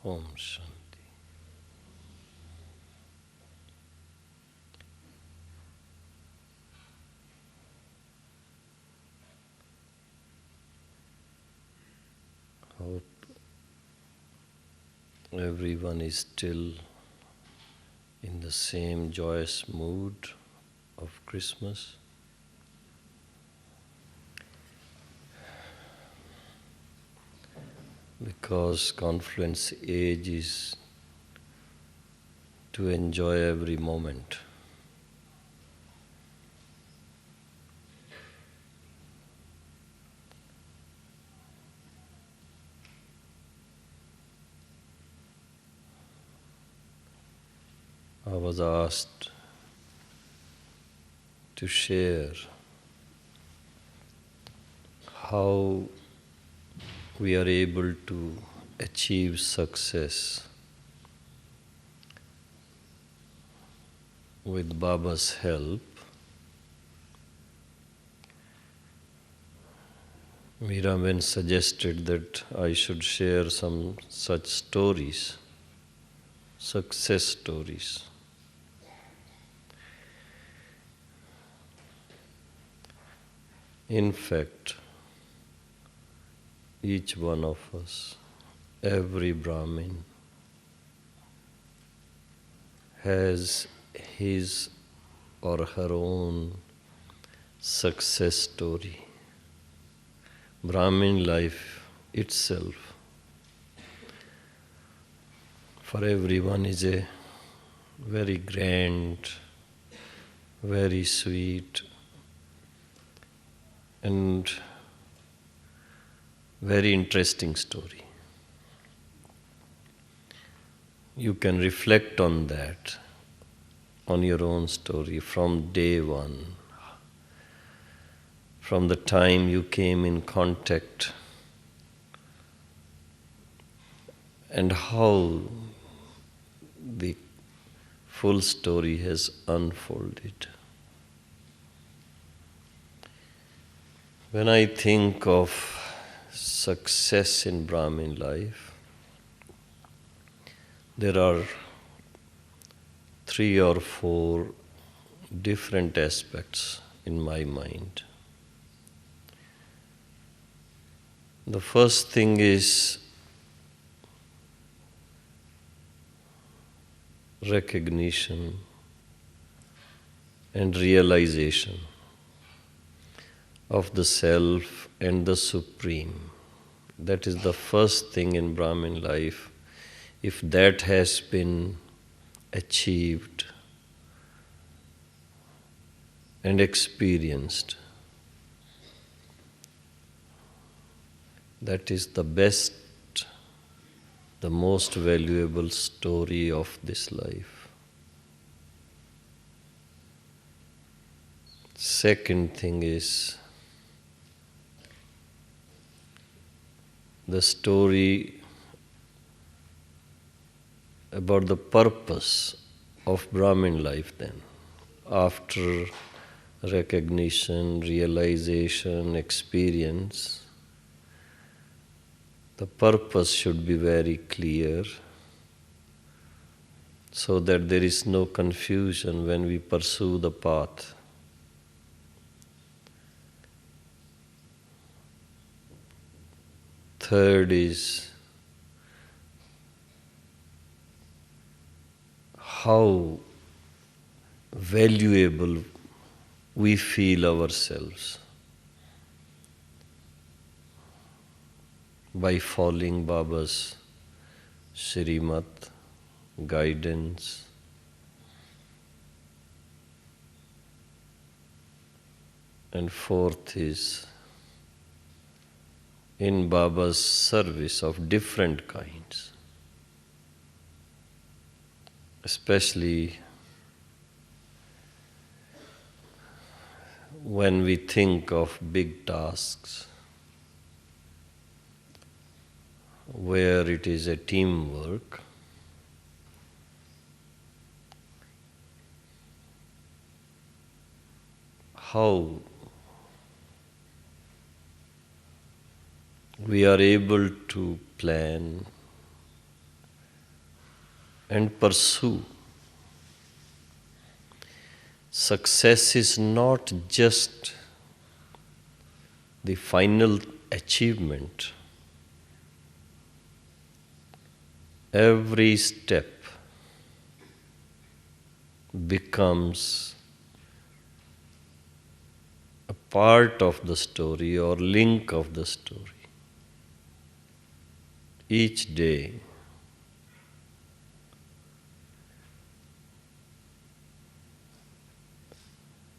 Om Shanti. Hope everyone is still in the same joyous mood of Christmas. Because Confluence age is to enjoy every moment. I was asked to share how we are able to achieve success with Baba's help. Meeraben suggested that I should share some such stories, success stories. In fact, each one of us, every Brahmin, has his or her own success story. Brahmin life itself, for everyone, is a very grand, very sweet, and very interesting story. You can reflect on that, on your own story from day one, from the time you came in contact, and how the full story has unfolded. When I think of success in Brahmin life, there are 3 or 4 different aspects in my mind. The first thing is recognition and realization of the Self and the Supreme. That is the first thing in Brahmin life. If that has been achieved and experienced, that is the best, the most valuable story of this life. Second thing is the story about the purpose of Brahmin life then. After recognition, realization, experience, the purpose should be very clear so that there is no confusion when we pursue the path. Third is how valuable we feel ourselves by following Baba's Shrimat, guidance. And fourth is in Baba's service of different kinds, especially when we think of big tasks, where it is a teamwork. How we are able to plan and pursue. Success is not just the final achievement. Every step becomes a part of the story or link of the story. Each day,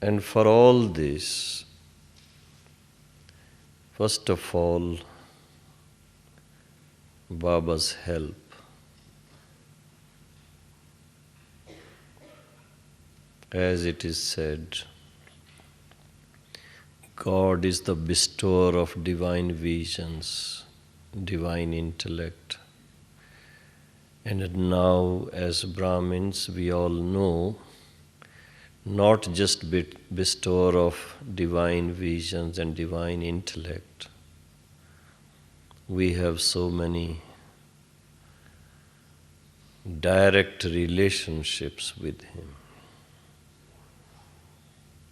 and for all this, first of all, Baba's help. As it is said, God is the bestower of divine visions, divine intellect. And now, as Brahmins, we all know, not just bestower of divine visions and divine intellect. We have so many direct relationships with Him.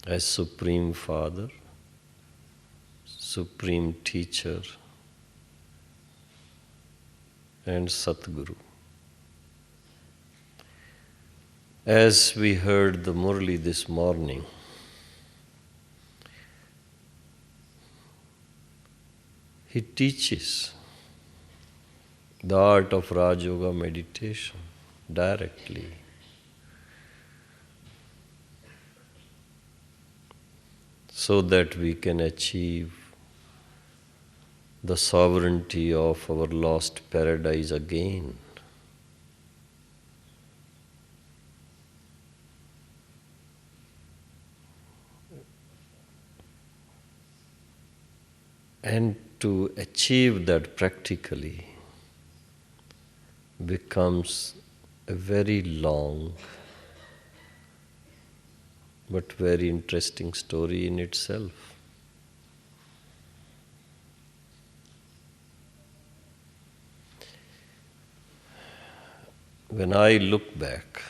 As Supreme Father, Supreme Teacher, and Satguru. As we heard the Murli this morning, he teaches the art of Rajyoga meditation directly. So that we can achieve the sovereignty of our lost paradise again. And to achieve that practically becomes a very long but very interesting story in itself. When I look back,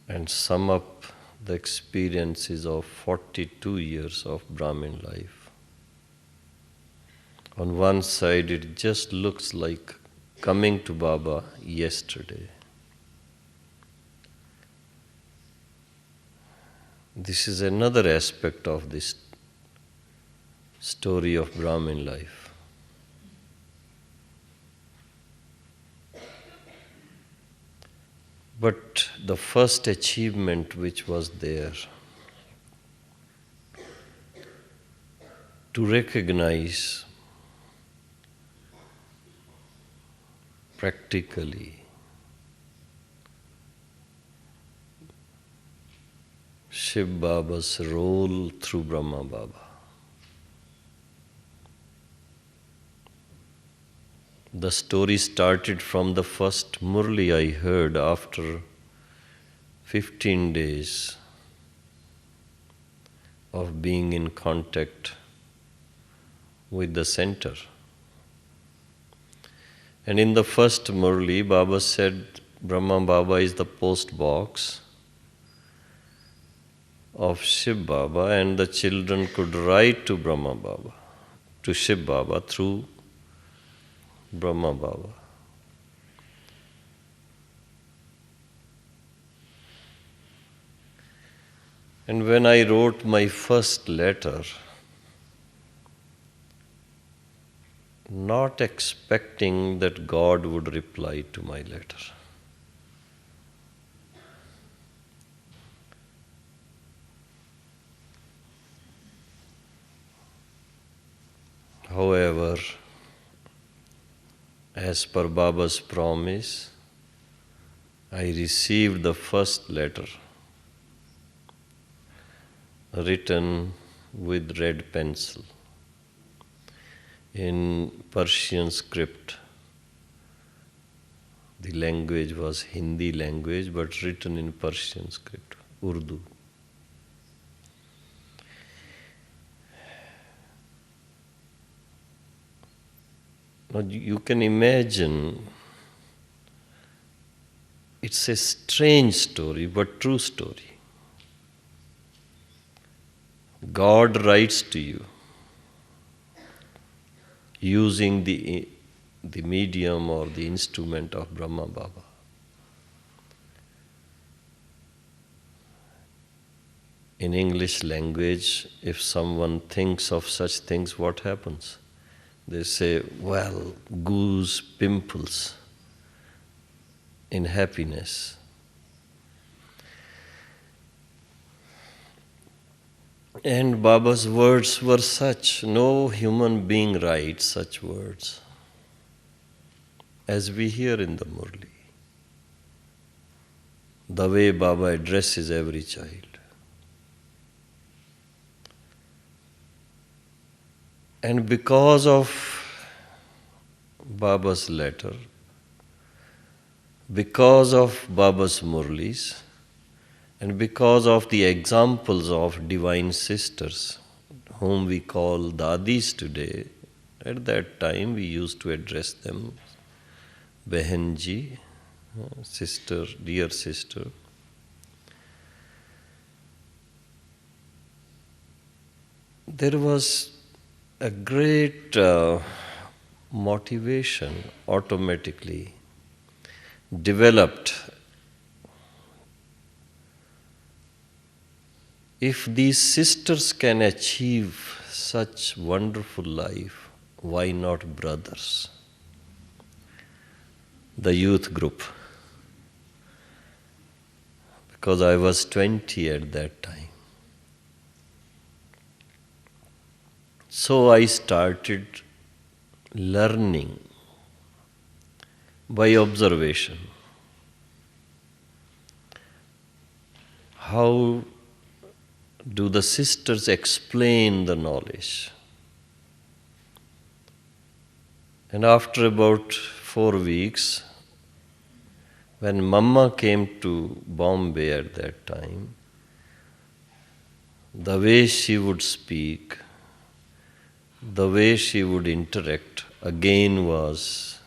and sum up the experiences of 42 years of Brahmin life, on one side it just looks like coming to Baba yesterday. This is another aspect of this story of Brahmin life. But the first achievement which was there, to recognize practically Shiv Baba's role through Brahma Baba. The story started from the first Murli I heard after 15 days of being in contact with the center. And in the first Murli, Baba said Brahma Baba is the post box of Shiv Baba, and the children could write to Brahma Baba, to Shiv Baba through Brahma Baba. And when I wrote my first letter, not expecting that God would reply to my letter, however, as per Baba's promise, I received the first letter written with red pencil in Persian script. The language was Hindi language, but written in Persian script, Urdu. Now you can imagine, it's a strange story, but true story. God writes to you using the medium or the instrument of Brahma Baba. In English language, if someone thinks of such things, what happens? They say, well, goose pimples in happiness. And Baba's words were such, no human being writes such words as we hear in the Murli. The way Baba addresses every child. And because of Baba's letter, because of Baba's Murlis, and because of the examples of divine sisters, whom we call Dadis today, at that time we used to address them Behenji, sister, dear sister. There was a great motivation automatically developed. If these sisters can achieve such wonderful life, why not brothers? The youth group. Because I was 20 at that time. So I started learning by observation. How do the sisters explain the knowledge? And after about 4 weeks, when Mama came to Bombay at that time, the way she would speak, the way she would interact again was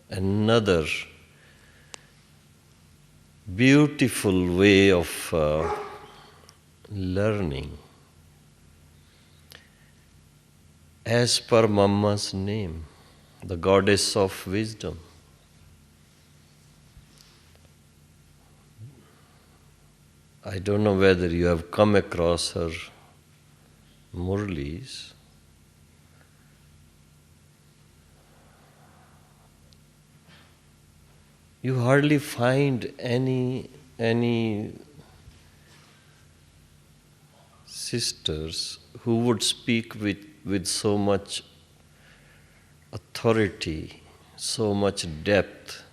another beautiful way of learning as per Mama's name, the goddess of wisdom. I don't know whether you have come across her Murlis. You hardly find any sisters who would speak with so much authority, so much depth.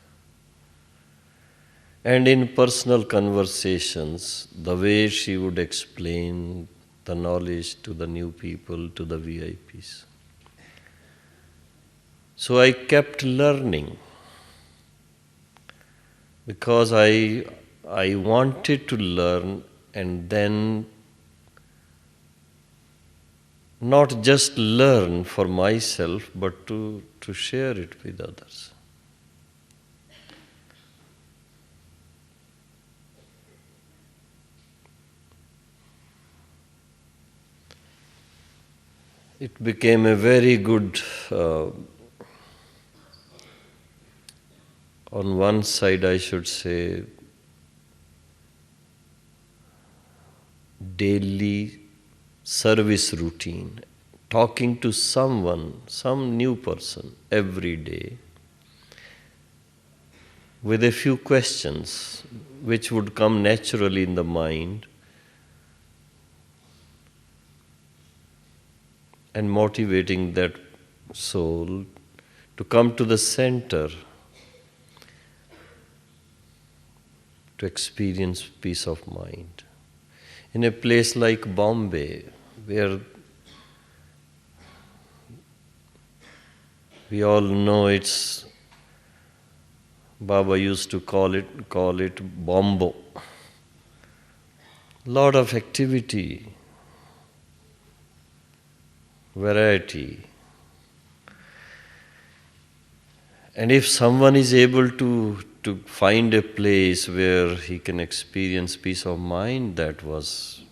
And in personal conversations, the way she would explain the knowledge to the new people, to the VIPs. So I kept learning because I wanted to learn and then not just learn for myself, but to share it with others. It became a very good, on one side I should say, daily service routine, talking to someone, some new person every day with a few questions which would come naturally in the mind and motivating that soul to come to the center to experience peace of mind. In a place like Bombay, where we all know it's, Baba used to call it Bombo. Lot of activity, variety. And if someone is able to find a place where he can experience peace of mind, that was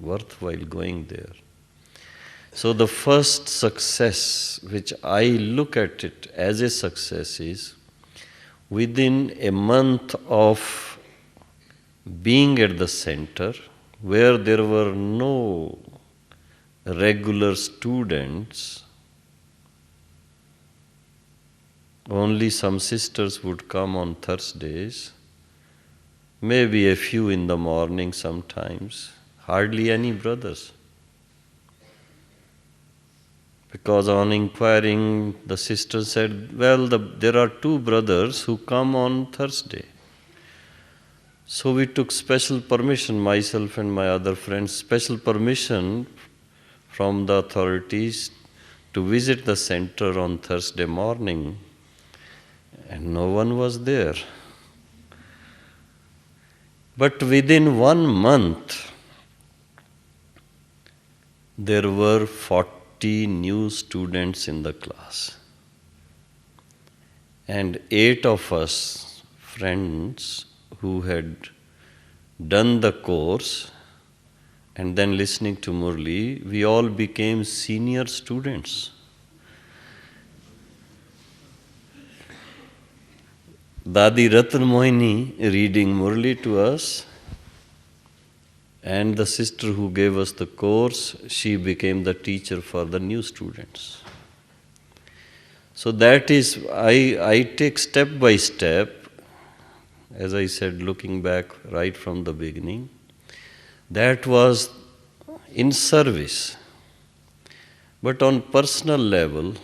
worthwhile going there. So the first success, which I look at it as a success, is within a month of being at the center, where there were no regular students, only some sisters would come on Thursdays, maybe a few in the morning sometimes, hardly any brothers. Because on inquiring, the sister said, well, there are two brothers who come on Thursday. So we took special permission, myself and my other friends, special permission from the authorities to visit the center on Thursday morning. And no one was there. But within 1 month, there were 40 new students in the class. And 8 of us, friends, who had done the course and then listening to Murli, we all became senior students. Dadi Ratan Mohini reading Murli to us, and the sister who gave us the course, she became the teacher for the new students. So that is, I take step by step, as I said, looking back right from the beginning, that was in service. But on personal level,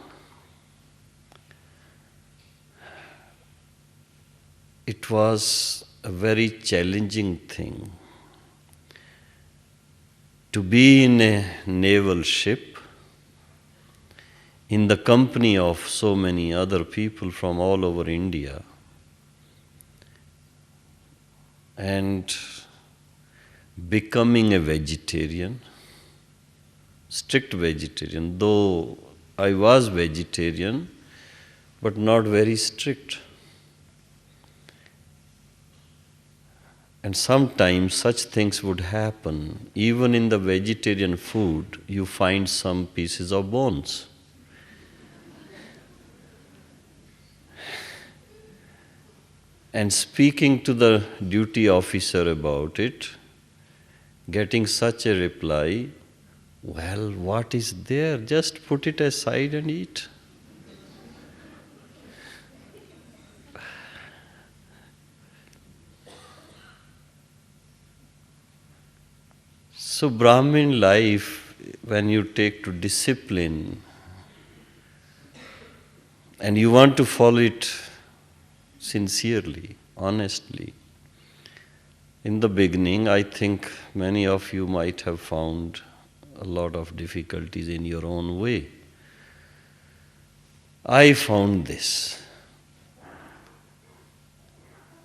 it was a very challenging thing to be in a naval ship in the company of so many other people from all over India, and becoming a vegetarian, strict vegetarian, though I was vegetarian, but not very strict. And sometimes such things would happen. Even in the vegetarian food, you find some pieces of bones. And speaking to the duty officer about it, getting such a reply, well, what is there? Just put it aside and eat. So Brahmin life, when you take to discipline and you want to follow it sincerely, honestly, in the beginning, I think many of you might have found a lot of difficulties in your own way. I found this.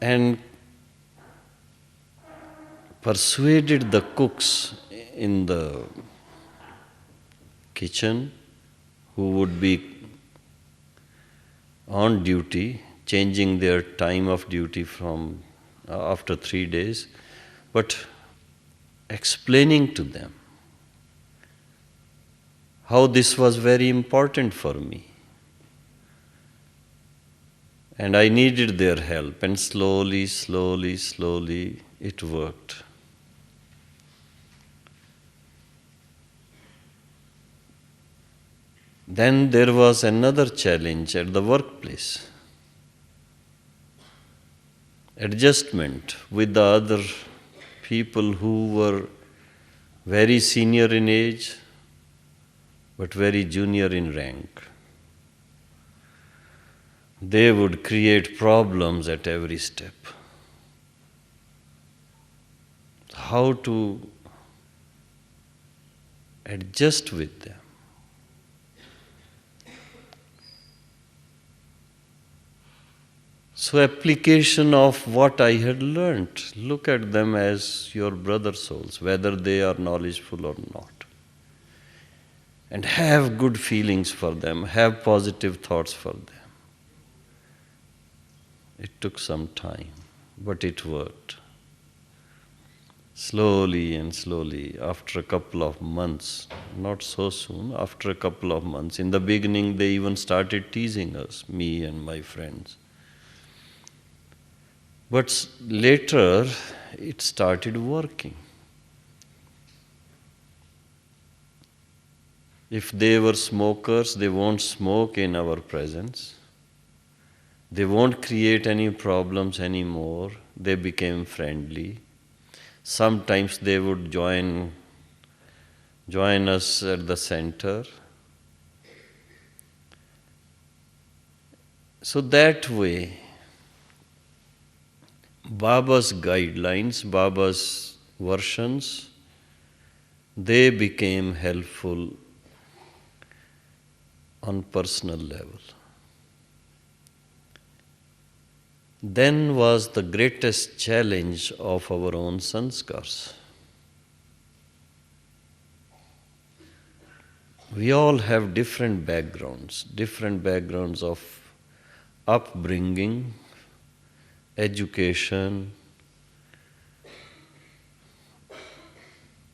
And persuaded the cooks in the kitchen who would be on duty, changing their time of duty from after 3 days, but explaining to them how this was very important for me. And I needed their help, and slowly, it worked. Then there was another challenge at the workplace. Adjustment with the other people who were very senior in age, but very junior in rank. They would create problems at every step. How to adjust with them. So application of what I had learnt, look at them as your brother souls, whether they are knowledgeful or not. And have good feelings for them, have positive thoughts for them. It took some time, but it worked. Slowly and slowly, after a couple of months, not so soon, after a couple of months. In the beginning, they even started teasing us, me and my friends. But later, it started working. If they were smokers, they won't smoke in our presence. They won't create any problems anymore. They became friendly. Sometimes they would join us at the center. So that way, Baba's guidelines, Baba's versions, they became helpful on personal level. Then was the greatest challenge of our own sanskars. We all have different backgrounds of upbringing, education,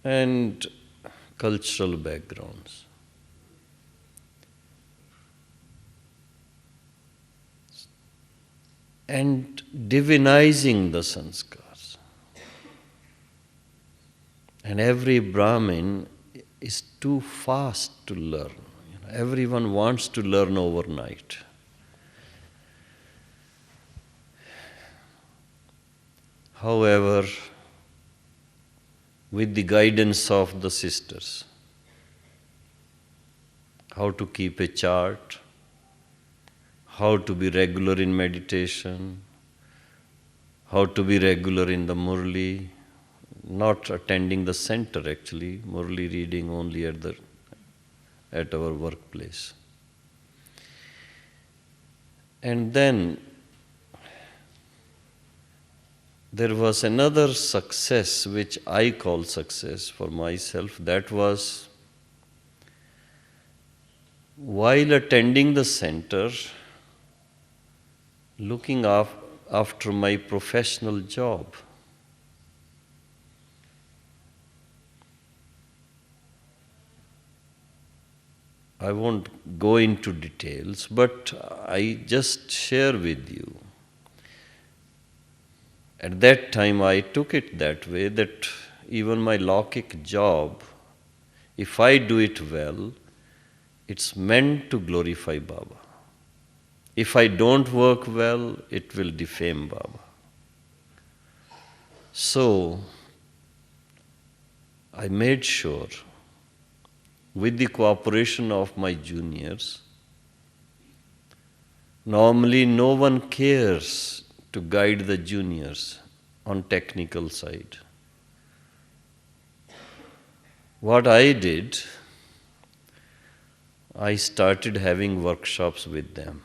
and cultural backgrounds. And divinizing the sanskars. And every Brahmin is too fast to learn. Everyone wants to learn overnight. However, with the guidance of the sisters, how to keep a chart, how to be regular in meditation, how to be regular in the Murli, not attending the center actually, Murli reading only at our workplace. And then there was another success which I call success for myself. That was while attending the center, looking after my professional job. I won't go into details, but I just share with you. At that time, I took it that way that even my Lokik job, if I do it well, it's meant to glorify Baba. If I don't work well, it will defame Baba. So, I made sure, with the cooperation of my juniors, normally no one cares to guide the juniors on technical side. What I did, I started having workshops with them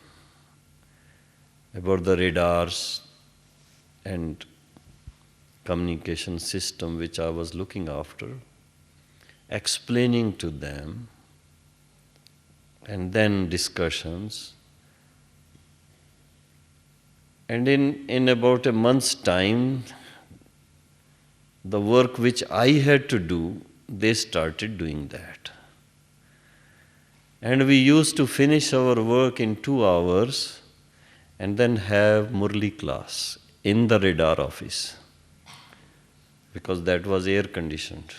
about the radars and communication system which I was looking after, explaining to them, and then discussions. And in about a month's time, the work which I had to do, they started doing that. And we used to finish our work in 2 hours and then have Murli class in the radar office, because that was air conditioned.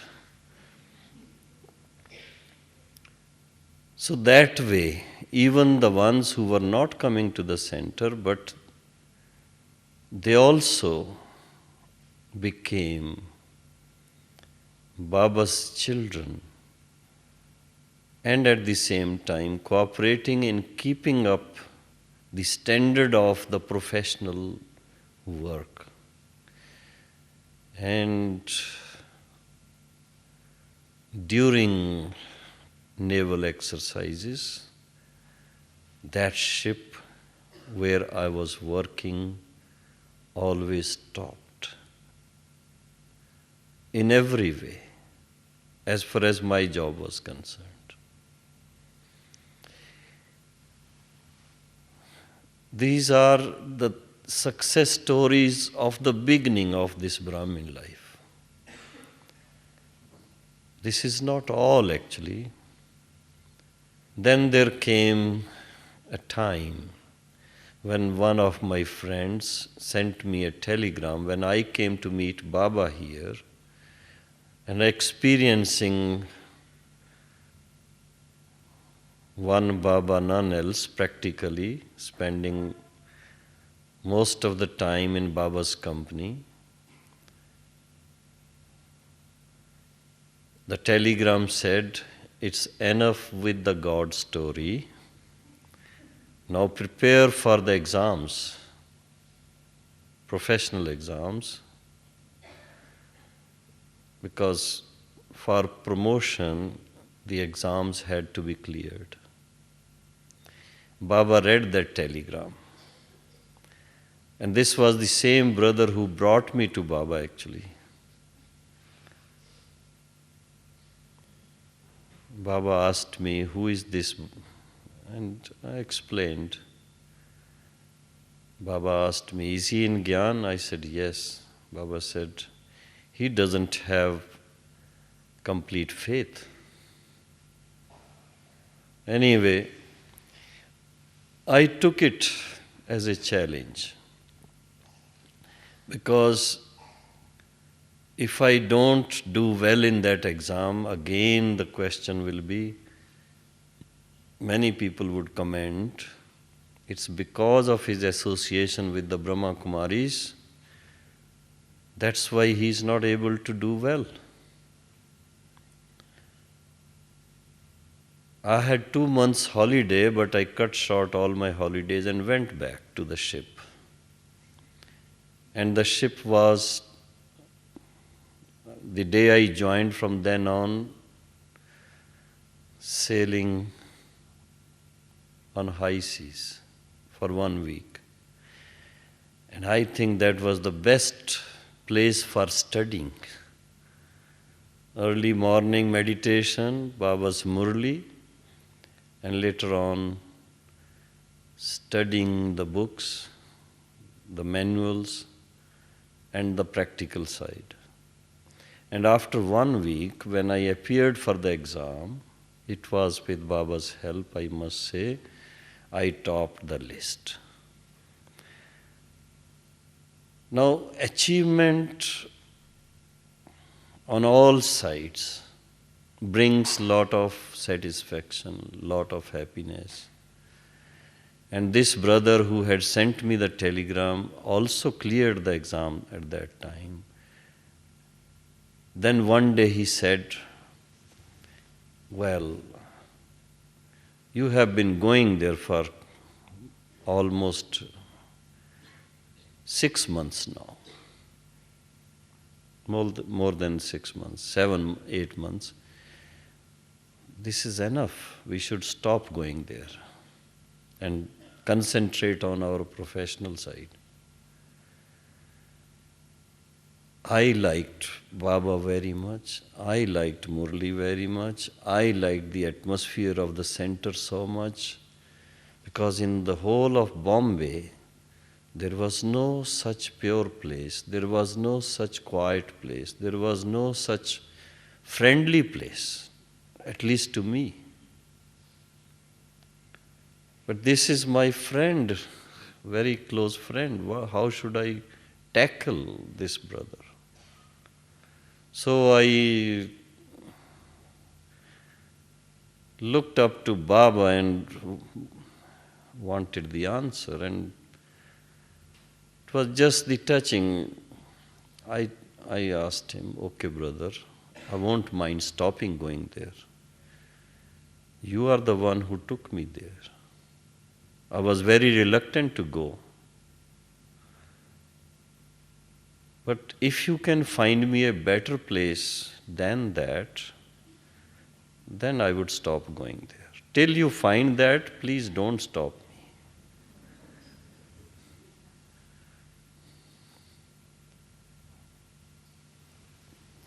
So that way, even the ones who were not coming to the center, but they also became Baba's children, and at the same time cooperating in keeping up the standard of the professional work. And during naval exercises, that ship where I was working always stopped in every way, as far as my job was concerned. These are the success stories of the beginning of this Brahmin life. This is not all actually. Then there came a time when one of my friends sent me a telegram when I came to meet Baba here and experiencing one Baba, none else, practically spending most of the time in Baba's company. The telegram said, "It's enough with the God story. Now prepare for the exams, professional exams, because for promotion the exams had to be cleared." Baba read that telegram. And this was the same brother who brought me to Baba actually. Baba asked me, "Who is this?" And I explained. Baba asked me, "Is he in Gyan?" I said, "Yes." Baba said, "He doesn't have complete faith." Anyway, I took it as a challenge, because if I don't do well in that exam, again the question will be, many people would comment, it's because of his association with the Brahma Kumaris, that's why he is not able to do well. I had 2 months holiday, but I cut short all my holidays and went back to the ship. And the ship was, the day I joined, from then on, sailing on high seas for 1 week. And I think that was the best place for studying. Early morning meditation, Baba's Murli, and later on studying the books, the manuals, and the practical side. And after 1 week, when I appeared for the exam, it was with Baba's help, I must say, I topped the list. Now, achievement on all sides brings lot of satisfaction, lot of happiness. And this brother who had sent me the telegram also cleared the exam at that time. Then one day he said, "Well, you have been going there for almost 6 months now. More than 6 months, 7, 8 months. This is enough. We should stop going there and concentrate on our professional side." I liked Baba very much. I liked Murli very much. I liked the atmosphere of the center so much, because in the whole of Bombay, there was no such pure place. There was no such quiet place. There was no such friendly place, at least to me. But this is my friend, very close friend. How should I tackle this brother? So I looked up to Baba and wanted the answer, and it was just the touching. I asked him, "Okay, brother, I won't mind stopping going there. You are the one who took me there." I was very reluctant to go. "But if you can find me a better place than that, then I would stop going there. Till you find that, please don't stop me."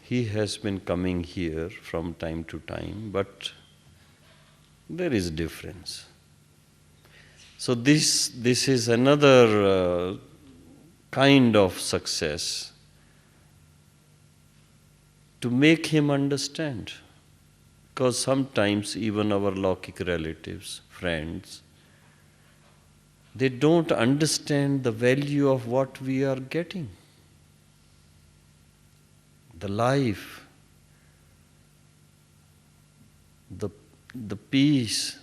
He has been coming here from time to time, but there is difference. So this is another kind of success to make him understand. Because sometimes even our Lokik relatives, friends, they don't understand the value of what we are getting. The life, the peace,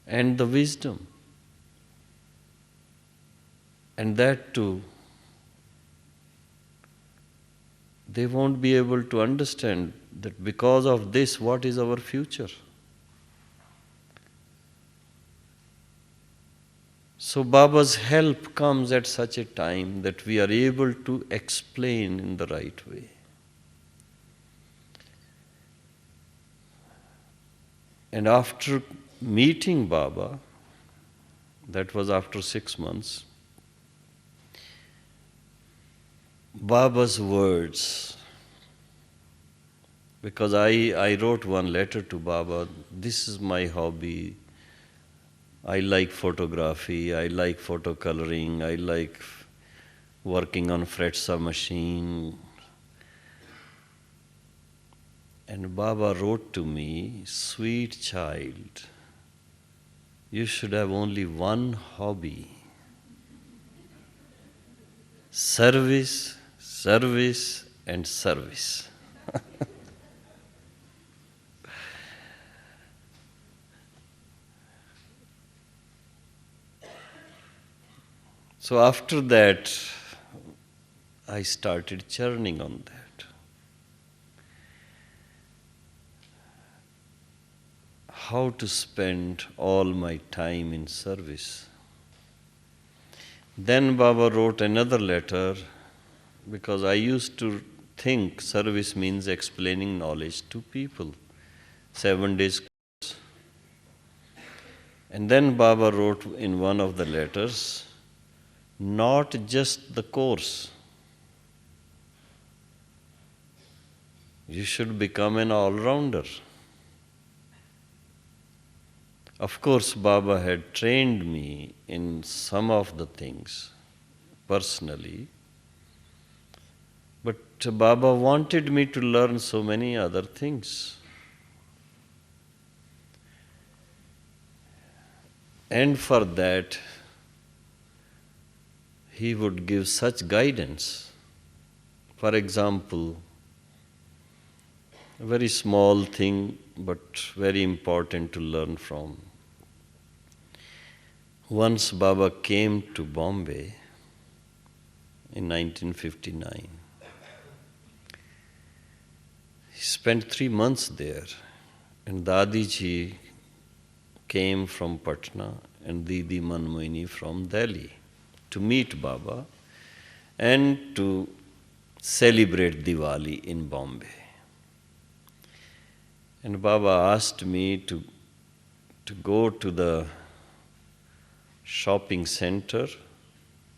and the wisdom. And that too, they won't be able to understand that because of this, what is our future? So Baba's help comes at such a time that we are able to explain in the right way. And after meeting Baba, that was after 6 months, Baba's words, because I wrote one letter to Baba, this is my hobby, I like photography, I like photo coloring, I like working on fretsa machine. And Baba wrote to me, sweet child, you should have only one hobby. Service, service, and service. So after that, I started churning on that. How to spend all my time in service. Then Baba wrote another letter, because I used to think service means explaining knowledge to people. 7 days. And then Baba wrote in one of the letters, not just the course. You should become an all-rounder. Of course, Baba had trained me in some of the things personally, but Baba wanted me to learn so many other things. And for that, he would give such guidance. For example, a very small thing, but very important to learn from. Once Baba came to Bombay in 1959. He spent 3 months there, and Dadiji came from Patna and Didi Manmohini from Delhi to meet Baba and to celebrate Diwali in Bombay. And Baba asked me to go to the shopping center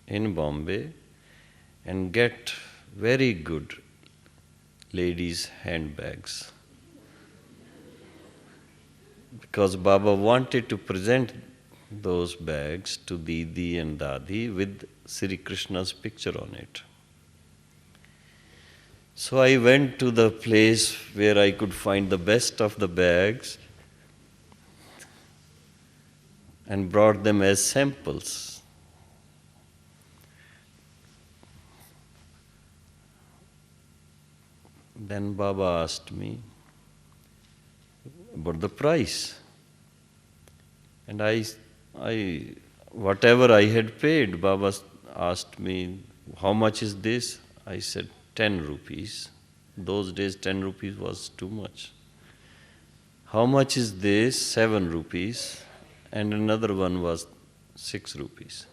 in Bombay and get very good ladies' handbags. Because Baba wanted to present those bags to Didi and Dadi with Sri Krishna's picture on it. So I went to the place where I could find the best of the bags and brought them as samples. Then Baba asked me about the price. And I whatever I had paid, Baba asked me, how much is this? I said, 10 rupees. Those days 10 rupees was too much. How much is this? 7 rupees. And another one was 6 rupees.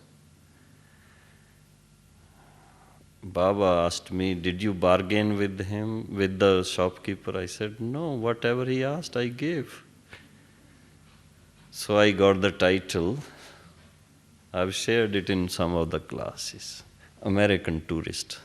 Baba asked me, did you bargain with him, with the shopkeeper? I said, no, whatever he asked, I gave. So I got the title. I've shared it in some of the classes. American Tourist.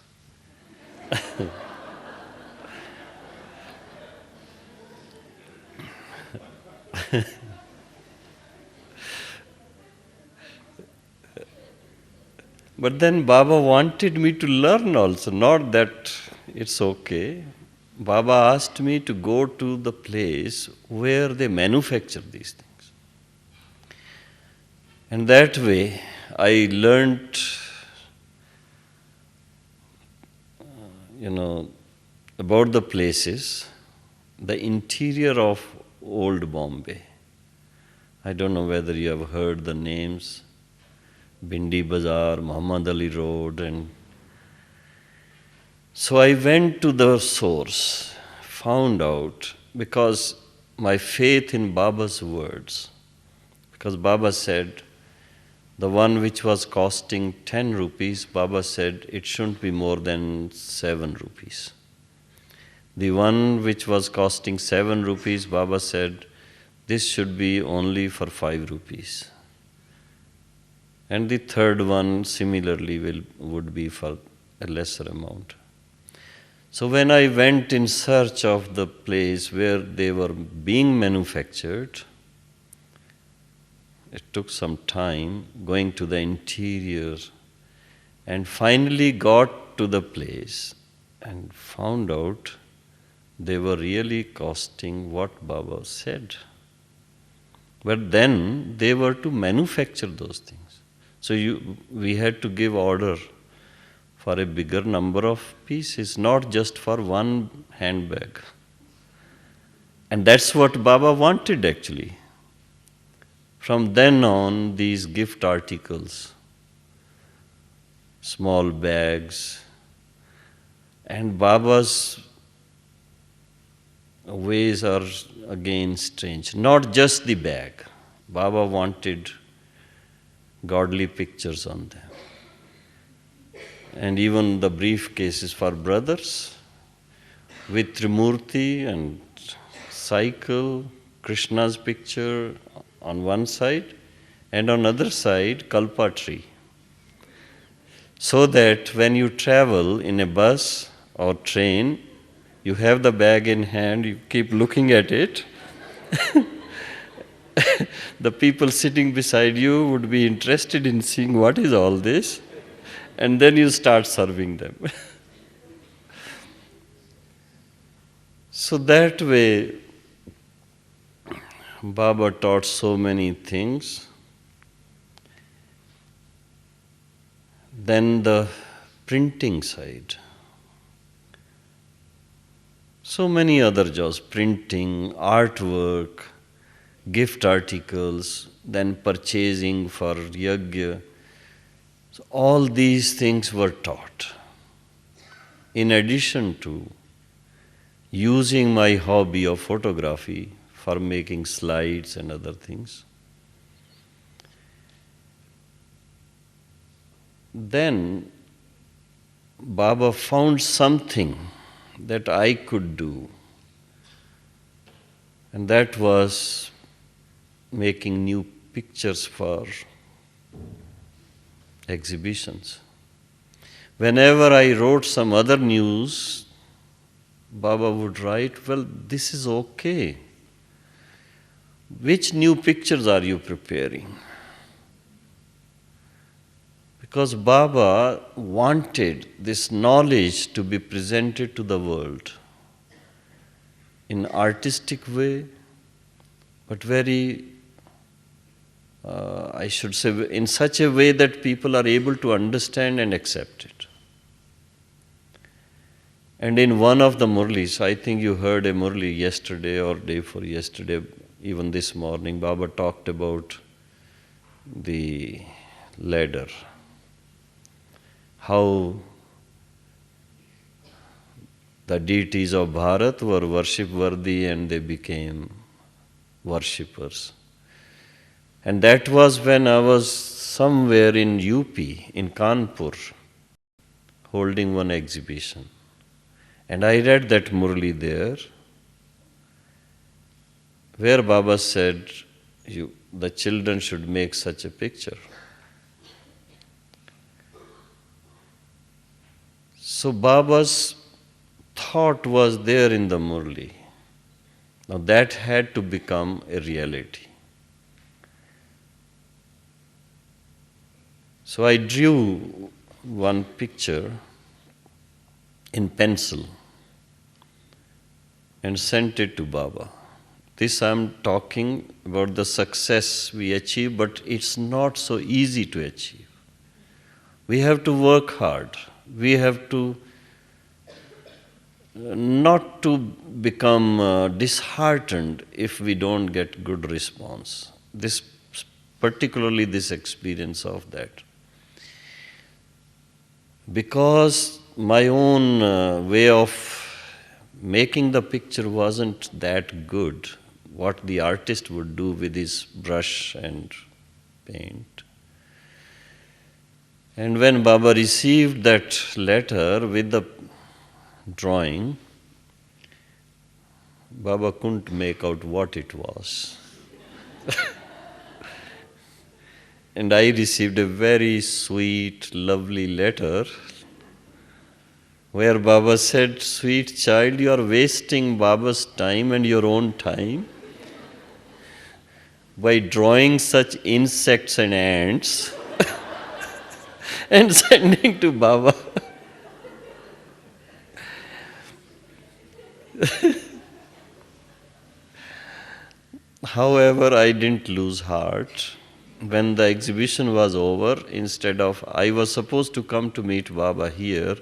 But then Baba wanted me to learn also, not that it's okay. Baba asked me to go to the place where they manufacture these things. And that way I learned, about the places, the interior of old Bombay. I don't know whether you have heard the names, Bindi Bazaar, Muhammad Ali Road, and so I went to the source, found out, because my faith in Baba's words, because Baba said, the one which was costing 10 rupees, Baba said it shouldn't be more than 7 rupees. The one which was costing 7 rupees, Baba said, this should be only for 5 rupees. And the third one similarly would be for a lesser amount. So when I went in search of the place where they were being manufactured, it took some time going to the interior and finally got to the place and found out they were really costing what Baba said. But then they were to manufacture those things. So we had to give order for a bigger number of pieces, not just for one handbag. And that's what Baba wanted actually. From then on, these gift articles, small bags, and Baba's ways are again strange. Not just the bag. Baba wanted godly pictures on them. And even the briefcases for brothers with Trimurti and cycle, Krishna's picture on one side, and on other side, Kalpa tree. So that when you travel in a bus or train, you have the bag in hand, you keep looking at it. The people sitting beside you would be interested in seeing what is all this, and then you start serving them. So that way, Baba taught so many things. Then the printing side. So many other jobs, printing, artwork, gift articles, then purchasing for yajna. So all these things were taught. In addition to using my hobby of photography for making slides and other things. Then Baba found something that I could do, and that was making new pictures for exhibitions. Whenever I wrote some other news, Baba would write, well, this is okay. Which new pictures are you preparing? Because Baba wanted this knowledge to be presented to the world in artistic way, but very, I should say, in such a way that people are able to understand and accept it. And in one of the murlis, I think you heard a murli yesterday or day before yesterday, even this morning, Baba talked about the ladder. How the deities of Bharat were worship-worthy and they became worshippers. And that was when I was somewhere in UP, in Kanpur, holding one exhibition. And I read that Murli there, where Baba said, the children should make such a picture. So Baba's thought was there in the Murli. Now that had to become a reality. So I drew one picture in pencil and sent it to Baba. This I am talking about the success we achieve, but it's not so easy to achieve. We have to work hard. We have to not to become disheartened if we don't get good response. Particularly this experience of that. Because my own way of making the picture wasn't that good, what the artist would do with his brush and paint. And when Baba received that letter with the drawing, Baba couldn't make out what it was. And I received a very sweet, lovely letter where Baba said, "Sweet child, you are wasting Baba's time and your own time by drawing such insects and ants and sending to Baba." However, I didn't lose heart. When the exhibition was over, I was supposed to come to meet Baba here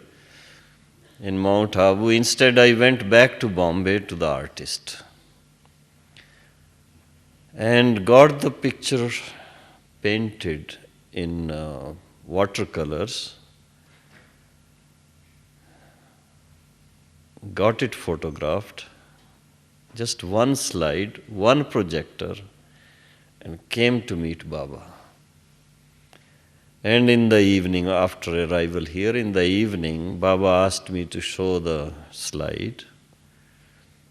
in Mount Abu. Instead, I went back to Bombay to the artist and got the picture painted in watercolors, got it photographed, just one slide, one projector, and came to meet Baba. And in the evening, after arrival here, in the evening, Baba asked me to show the slide.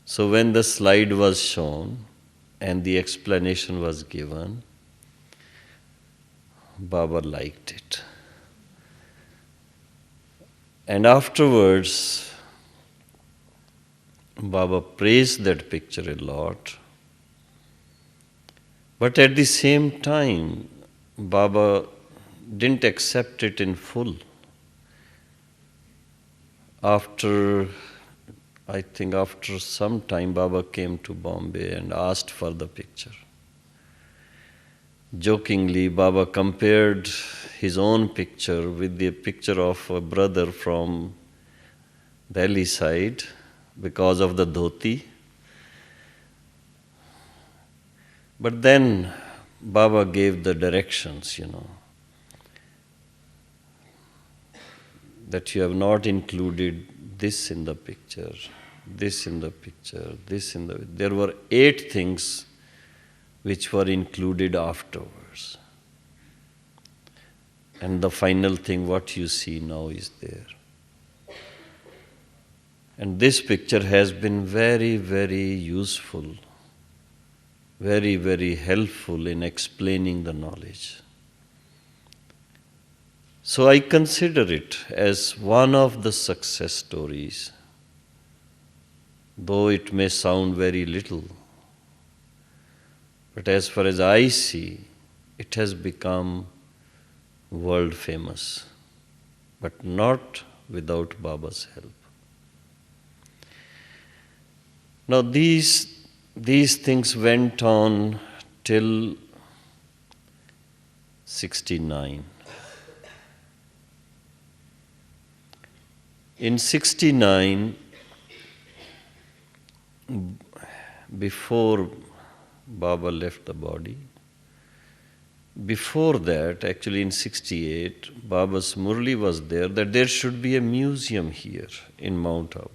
So when the slide was shown and the explanation was given, Baba liked it. And afterwards, Baba praised that picture a lot. But at the same time, Baba didn't accept it in full. After some time, Baba came to Bombay and asked for the picture. Jokingly, Baba compared his own picture with the picture of a brother from Delhi side because of the dhoti. But then Baba gave the directions, that you have not included this in the picture, this in the picture, this in the... There were 8 things which were included afterwards. And the final thing, what you see now, is there. And this picture has been very, very useful, very, very helpful in explaining the knowledge. So I consider it as one of the success stories, though it may sound very little. But as far as I see, it has become world famous, but not without Baba's help. Now these things went on till 69. In 69, before Baba left the body, before that, actually in 68, Baba's Murli was there, that there should be a museum here in Mount Abu.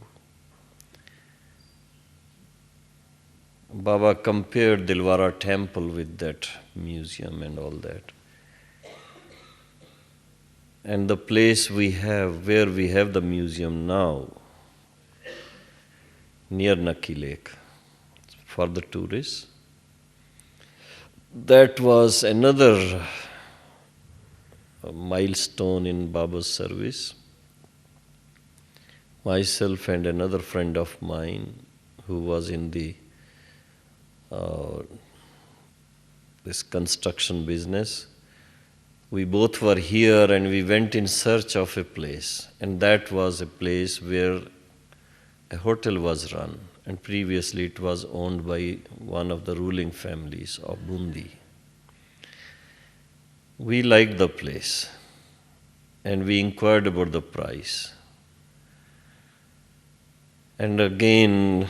Baba compared Dilwara temple with that museum and all that. And the place where we have the museum now, near Naki Lake, for the tourists, that was another milestone in Baba's service. Myself and another friend of mine who was in this construction business we both were here and we went in search of a place. And that was a place where a hotel was run. And previously it was owned by one of the ruling families of Bundi. We liked the place and we inquired about the price. And again,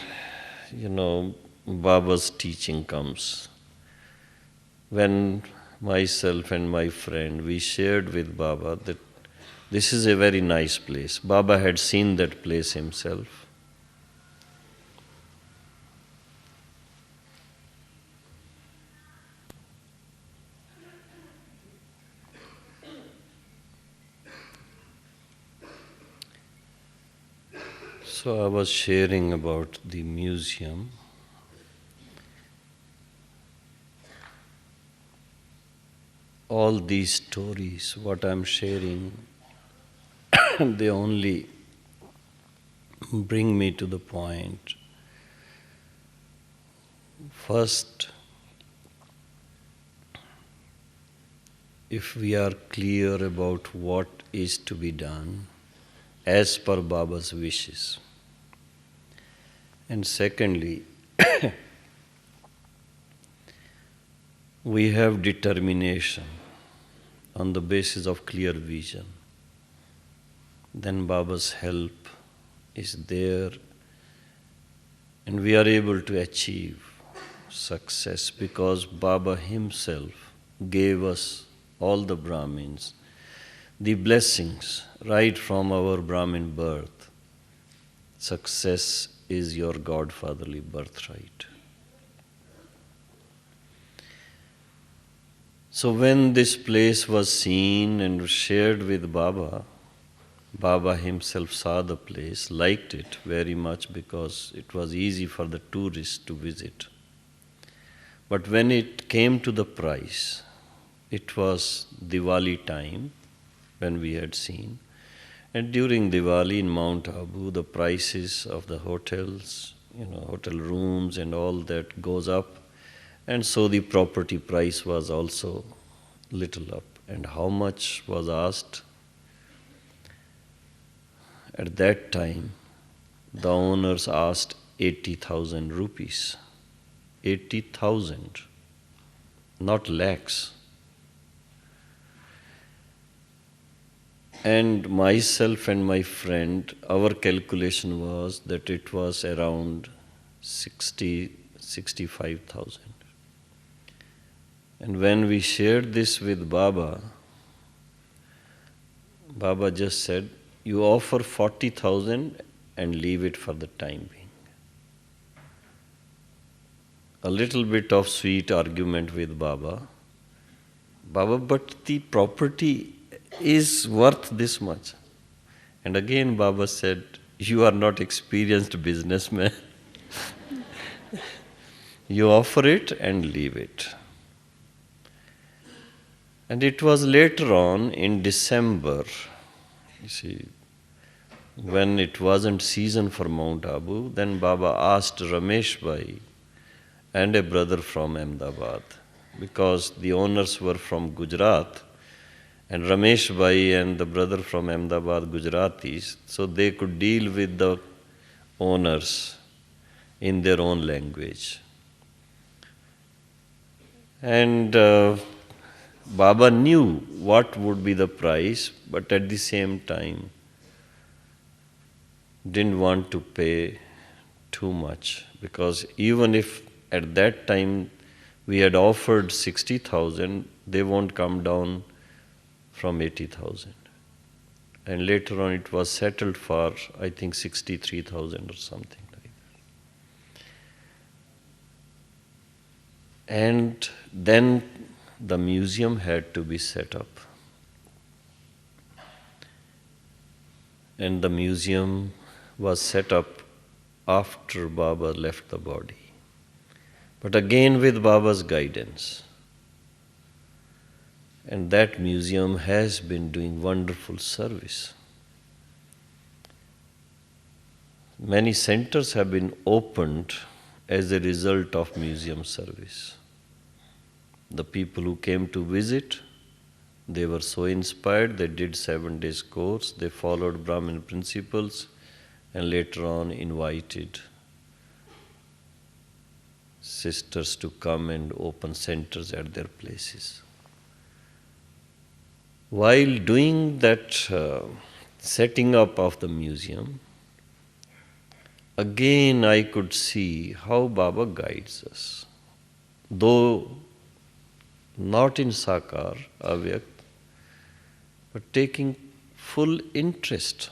Baba's teaching comes. When myself and my friend, we shared with Baba that this is a very nice place. Baba had seen that place himself. So I was sharing about the museum. All these stories, what I'm sharing, they only bring me to the point. First, if we are clear about what is to be done as per Baba's wishes. And secondly, we have determination on the basis of clear vision. Then Baba's help is there and we are able to achieve success because Baba himself gave us, all the Brahmins, the blessings right from our Brahmin birth. Success is your godfatherly birthright. So when this place was seen and shared with Baba, Baba himself saw the place, liked it very much because it was easy for the tourists to visit. But when it came to the price, it was Diwali time when we had seen. And during Diwali in Mount Abu, the prices of the hotels, hotel rooms and all that goes up. And so the property price was also little up. And how much was asked? At that time, the owners asked 80,000 rupees. 80,000, not lakhs. And myself and my friend, our calculation was that it was around 65,000. And when we shared this with Baba, Baba just said, you offer 40,000 and leave it for the time being. A little bit of sweet argument with Baba. Baba, but the property is worth this much. And again Baba said, you are not experienced businessman. You offer it and leave it. And it was later on in December, you see, when it wasn't season for Mount Abu, then Baba asked Ramesh Bhai and a brother from Ahmedabad, because the owners were from Gujarat, and Ramesh Bhai and the brother from Ahmedabad, Gujaratis, so they could deal with the owners in their own language. And Baba knew what would be the price, but at the same time didn't want to pay too much, because even if at that time we had offered 60,000, they won't come down from 80,000. And later on it was settled for, I think, 63,000 or something like that. And then the museum had to be set up. And the museum was set up after Baba left the body. But again with Baba's guidance. And that museum has been doing wonderful service. Many centers have been opened as a result of museum service. The people who came to visit, They were so inspired, they did 7 days course, they followed Brahmin principles, and later on invited sisters to come and open centers at their places. While doing that setting up of the museum, again I could see how Baba guides us. Though not in Sakar, Avyakt, but taking full interest.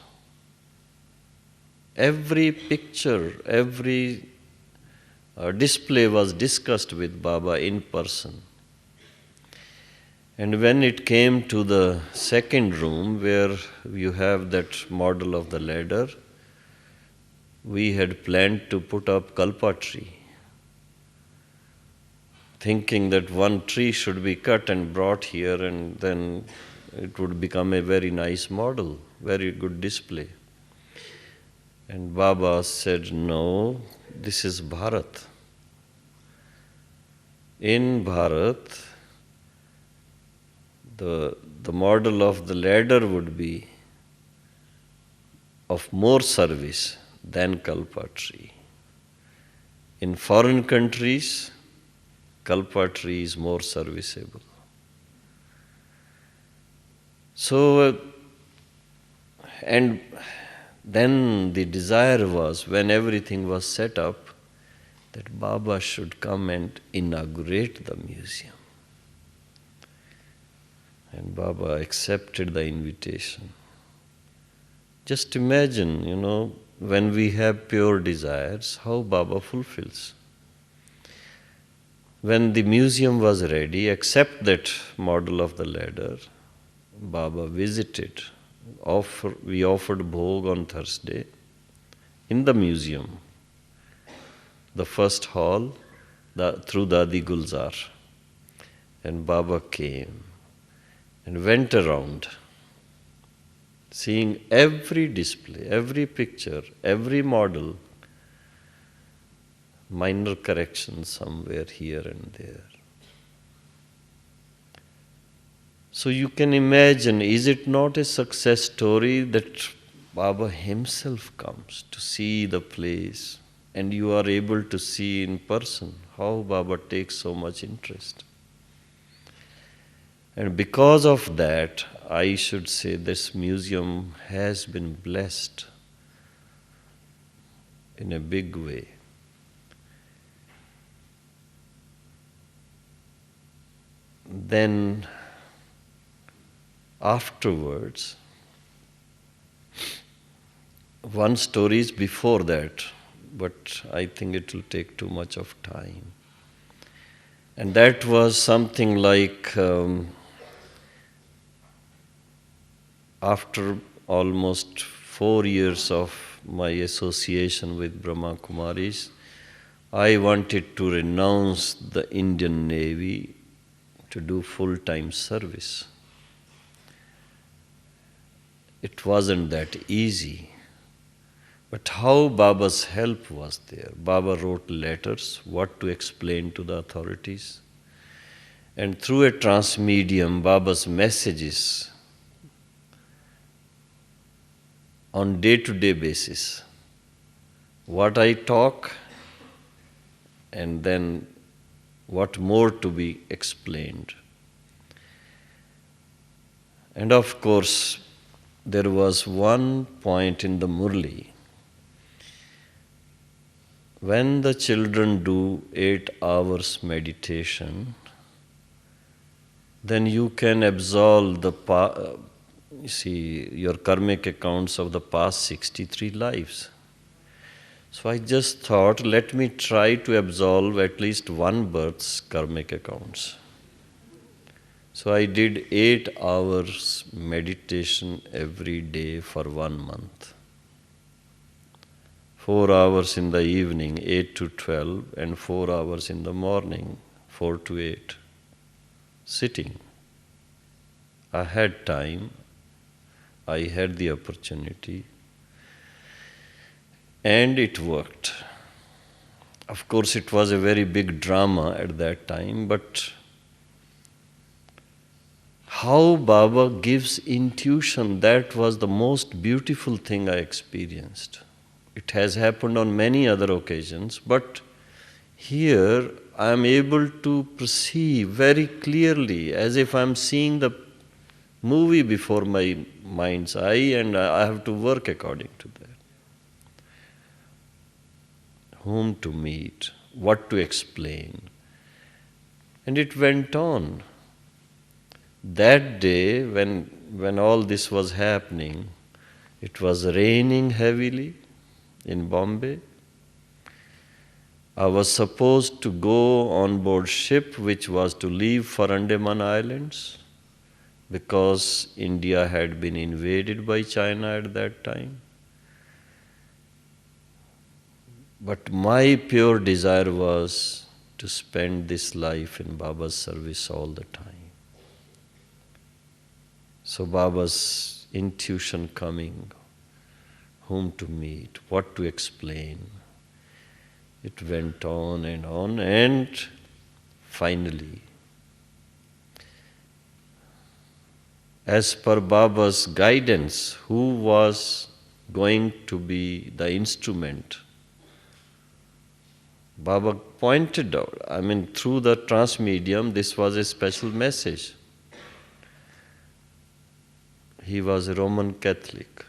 Every picture, every display was discussed with Baba in person. And when it came to the second room where you have that model of the ladder, we had planned to put up kalpa tree, thinking that one tree should be cut and brought here, and then it would become a very nice model, very good display. And Baba said, no, this is Bharat. In Bharat, the model of the ladder would be of more service than kalpa tree. In foreign countries, kalpa tree is more serviceable. So, and then the desire was, when everything was set up, that Baba should come and inaugurate the museum. And Baba accepted the invitation. Just imagine, when we have pure desires, how Baba fulfills. When the museum was ready, except that model of the ladder, Baba visited. We offered bhog on Thursday in the museum, the first hall, through Dadi Gulzar. And Baba came and went around, seeing every display, every picture, every model, minor corrections somewhere here and there. So you can imagine, is it not a success story that Baba himself comes to see the place, and you are able to see in person how Baba takes so much interest? And because of that, I should say this museum has been blessed in a big way. Then afterwards, one story is before that, but I think it will take too much of time. And that was something like after almost 4 years of my association with Brahma Kumaris, I wanted to renounce the Indian Navy to do full-time service. It wasn't that easy. But how Baba's help was there. Baba wrote letters, what to explain to the authorities. And through a transmedium, Baba's messages on day-to-day basis. What I talk, and then what more to be explained. And of course, there was one point in the Murli. When the children do 8 hours meditation, then you can absolve your karmic accounts of the past 63 lives. So I just thought, let me try to absolve at least one birth's karmic accounts. So I did 8 hours meditation every day for 1 month. 4 hours in the evening, 8 to 12, and 4 hours in the morning, 4 to 8, sitting. I had time, I had the opportunity, and it worked. Of course, it was a very big drama at that time, but how Baba gives intuition, that was the most beautiful thing I experienced. It has happened on many other occasions, but here I am able to perceive very clearly, as if I am seeing the movie before my mind's eye, and I have to work according to that. Whom to meet, what to explain. And it went on. That day, when all this was happening, it was raining heavily in Bombay. I was supposed to go on board ship which was to leave for Andaman Islands because India had been invaded by China at that time. But my pure desire was to spend this life in Baba's service all the time. So Baba's intuition coming, whom to meet, what to explain. It went on, and finally, as per Baba's guidance, who was going to be the instrument? Baba pointed out, through the transmedium, this was a special message. He was a Roman Catholic,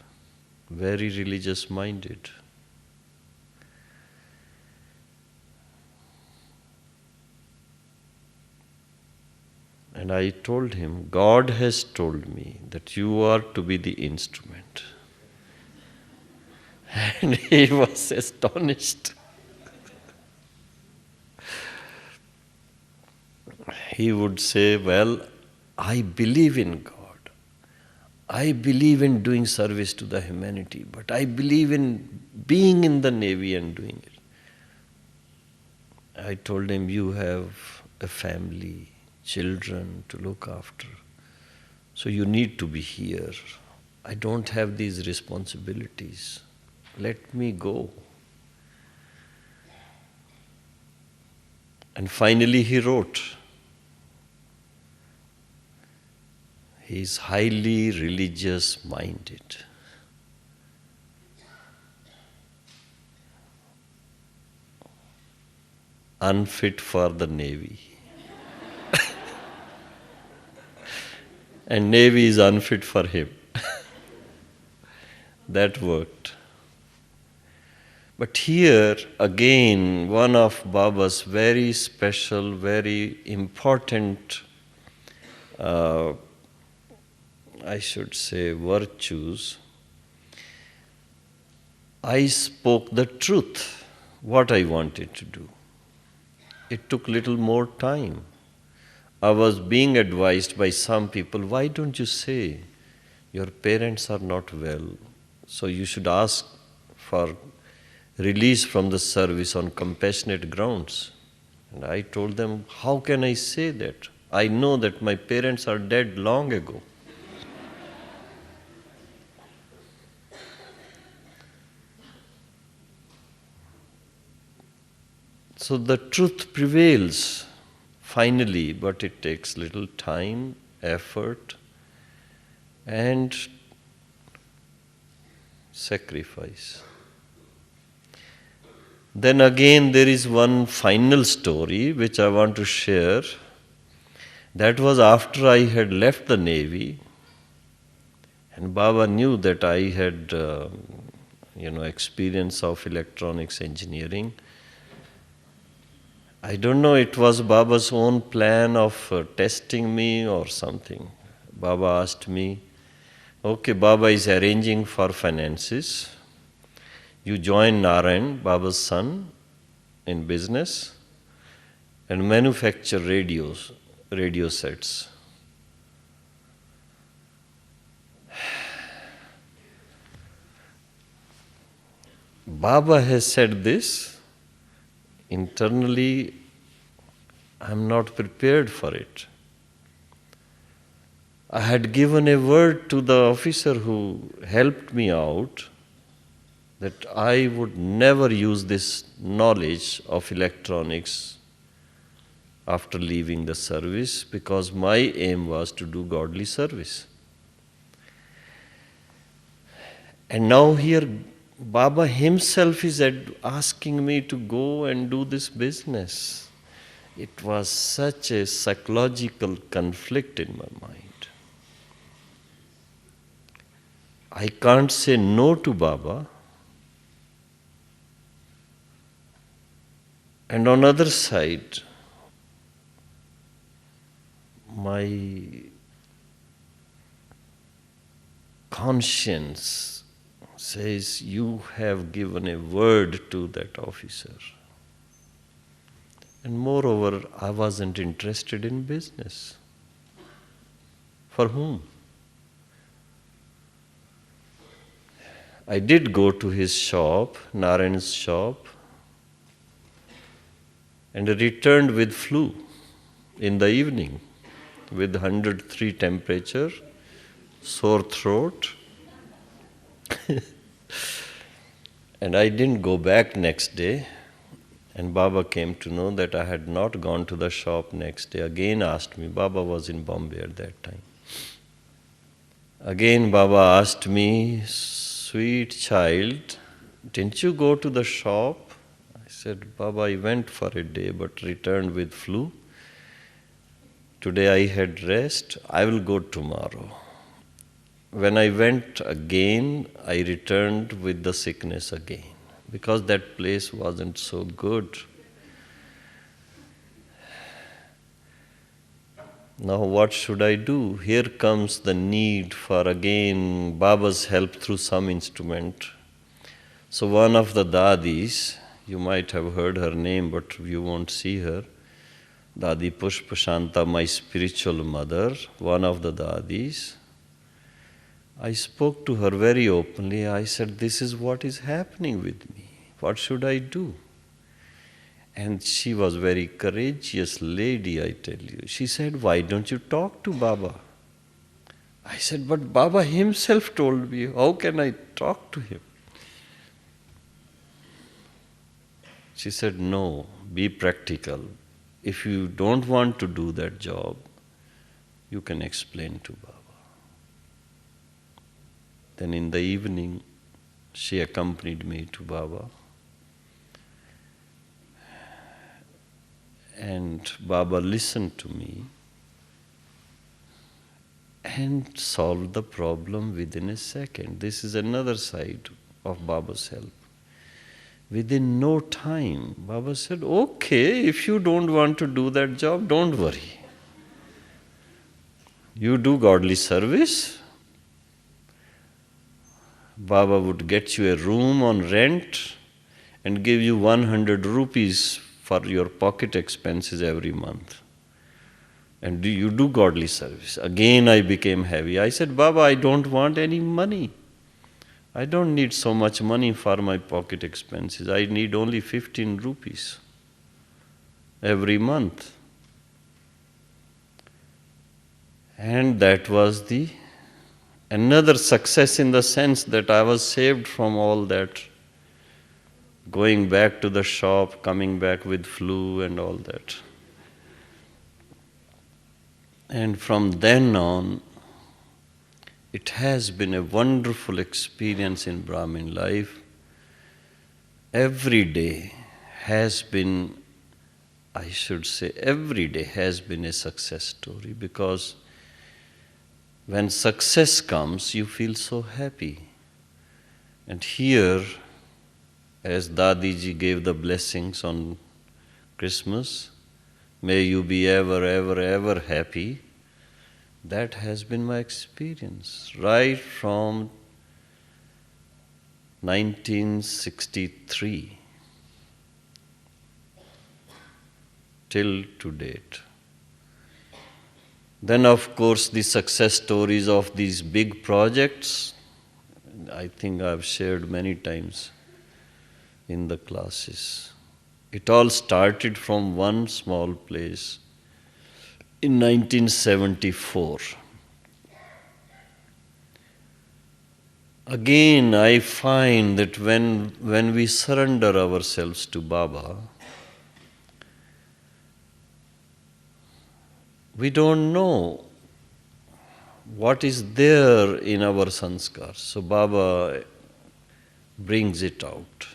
very religious minded. And I told him, God has told me that you are to be the instrument. And he was astonished. He would say, well, I believe in God. I believe in doing service to the humanity, but I believe in being in the Navy and doing it. I told him, you have a family, children to look after, so you need to be here. I don't have these responsibilities. Let me go. And finally he wrote. He is highly religious minded. Unfit for the Navy. And Navy is unfit for him. That worked. But here again, one of Baba's very special, very important I should say virtues, I spoke the truth, what I wanted to do. It took little more time. I was being advised by some people, why don't you say your parents are not well, so you should ask for release from the service on compassionate grounds. And I told them, how can I say that? I know that my parents are dead long ago. So the truth prevails finally, but it takes little time, effort, and sacrifice. Then again there is one final story which I want to share. That was after I had left the Navy, and Baba knew that I had experience of electronics engineering. I don't know, it was Baba's own plan of testing me or something. Baba asked me, okay, Baba is arranging for finances. You join Narayan, Baba's son, in business and manufacture radio sets. Baba has said this. Internally, I am not prepared for it. I had given a word to the officer who helped me out that I would never use this knowledge of electronics after leaving the service, because my aim was to do godly service. And now here Baba himself is asking me to go and do this business. It was such a psychological conflict in my mind. I can't say no to Baba. And on the other side, my conscience says, you have given a word to that officer. And moreover, I wasn't interested in business. For whom? I did go to his shop, Narayan's shop, and returned with flu in the evening with 103 temperature, sore throat. And I didn't go back next day. And Baba came to know that I had not gone to the shop next day. Again asked me, Baba was in Bombay at that time. Again Baba asked me, sweet child, didn't you go to the shop? I said, Baba, I went for a day but returned with flu. Today I had rest, I will go tomorrow. When I went again, I returned with the sickness again, because that place wasn't so good. Now what should I do? Here comes the need for again Baba's help through some instrument. So one of the dadis, you might have heard her name but you won't see her, Dadi Pushpashanta, my spiritual mother, one of the dadis, I spoke to her very openly. I said, this is what is happening with me. What should I do? And she was very courageous lady, I tell you. She said, why don't you talk to Baba? I said, but Baba himself told me, how can I talk to him? She said, no, be practical. If you don't want to do that job, you can explain to Baba. Then in the evening, she accompanied me to Baba. And Baba listened to me and solved the problem within a second. This is another side of Baba's help. Within no time, Baba said, okay, if you don't want to do that job, don't worry. You do godly service. Baba would get you a room on rent and give you 100 rupees for your pocket expenses every month. And you do godly service. Again I became heavy. I said, Baba, I don't want any money. I don't need so much money for my pocket expenses. I need only 15 rupees every month. And that was another success in the sense that I was saved from all that, going back to the shop, coming back with flu and all that. And from then on, it has been a wonderful experience in Brahmin life. Every day has been, I should say, every day has been a success story, because when success comes, you feel so happy. And here, as Dadiji gave the blessings on Christmas, may you be ever, ever, ever happy. That has been my experience right from 1963 till to date. Then, of course, the success stories of these big projects, I think I've shared many times in the classes. It all started from one small place in 1974. Again, I find that when we surrender ourselves to Baba, we don't know what is there in our sanskars. So Baba brings it out.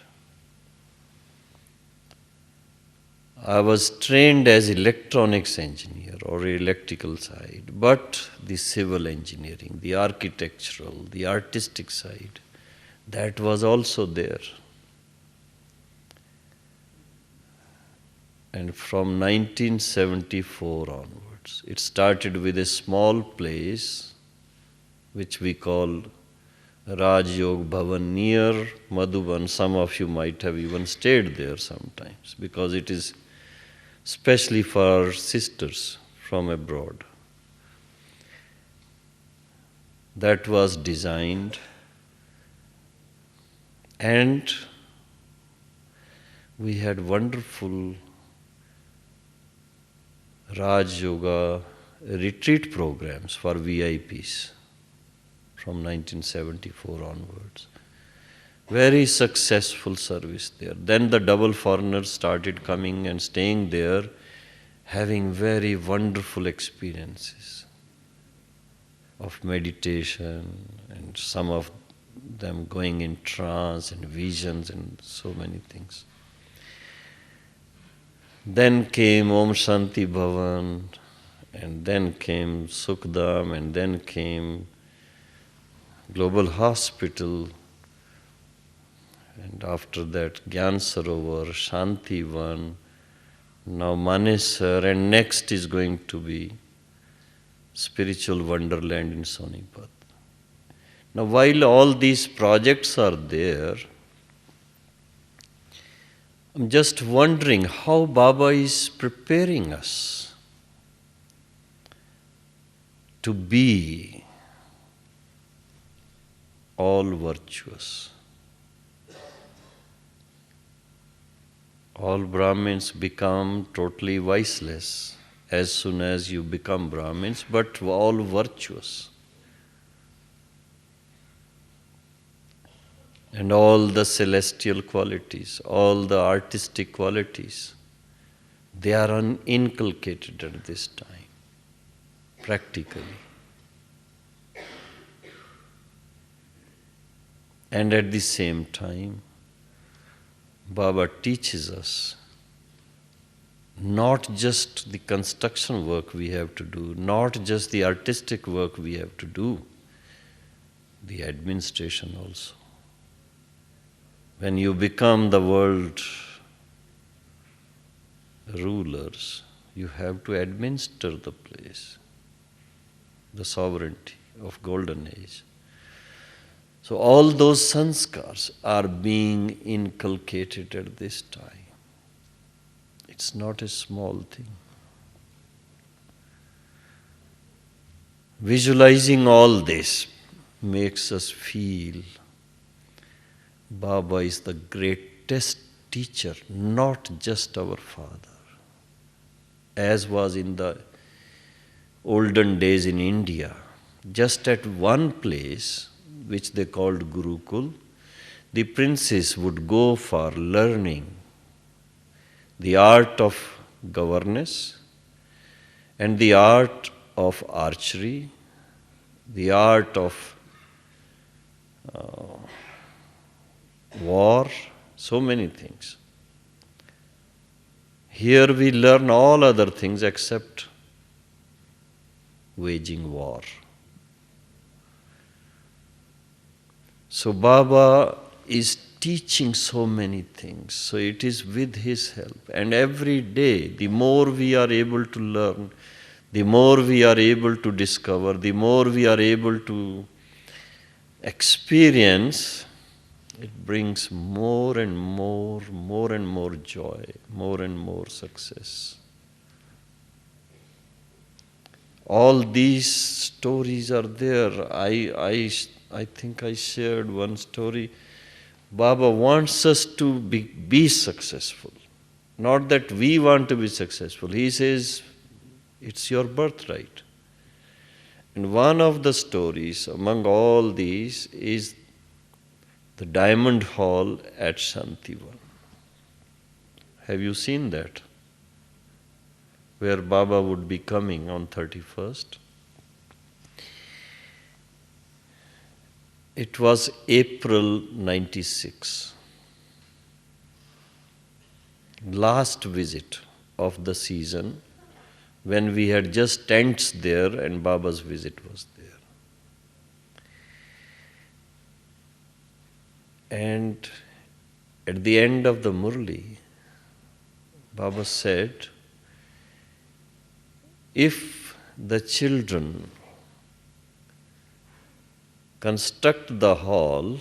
I was trained as electronics engineer or electrical side, but the civil engineering, the architectural, the artistic side, that was also there. And from 1974 onwards, it started with a small place which we call Rajyogi Bhavan near Madhuban. Some of you might have even stayed there sometimes because it is especially for sisters from abroad. That was designed, and we had wonderful Raj Yoga retreat programs for VIPs from 1974 onwards. Very successful service there. Then the double foreigners started coming and staying there, having very wonderful experiences of meditation, and some of them going in trance and visions and so many things. Then came Om Shanti Bhavan, and then came Sukhdam, and then came Global Hospital, and after that Gyan Sarovar, Shanti Van, now Manesar, and next is going to be Spiritual Wonderland in Sonipat. Now while all these projects are there, I'm just wondering how Baba is preparing us to be all virtuous. All Brahmins become totally viceless as soon as you become Brahmins, but all virtuous. And all the celestial qualities, all the artistic qualities, they are inculcated at this time, practically. And at the same time, Baba teaches us not just the construction work we have to do, not just the artistic work we have to do, the administration also. When you become the world rulers, you have to administer the place, the sovereignty of golden age. So all those sanskars are being inculcated at this time. It's not a small thing. Visualizing all this makes us feel Baba is the greatest teacher, not just our father. As was in the olden days in India, just at one place, which they called Gurukul, the princes would go for learning the art of governance and the art of archery, the art of war, so many things. Here we learn all other things except waging war. So Baba is teaching so many things. So it is with his help. And every day, the more we are able to learn, the more we are able to discover, the more we are able to experience, it brings more and more joy, more and more success. All these stories are there. I think I shared one story. Baba wants us to be successful. Not that we want to be successful. He says, it's your birthright. And one of the stories among all these is the Diamond Hall at Shantivan. Have you seen that? where Baba would be coming on 31st. It was April 96, last visit of the season, when we had just tents there and Baba's visit was there. And at the end of the Murli, Baba said, if the children construct the hall,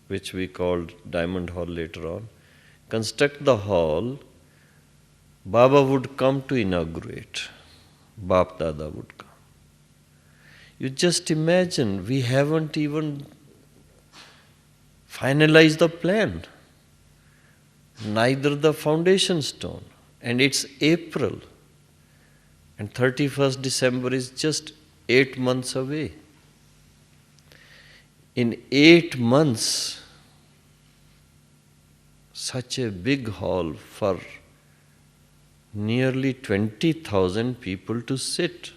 which we called Diamond Hall later on, construct the hall, Baba would come to inaugurate. Bap Dada would come. You just imagine, we haven't even finalized the plan, neither the foundation stone, and it's April, and 31st December is just 8 months away. In 8 months, such a big hall for nearly 20,000 people to sit.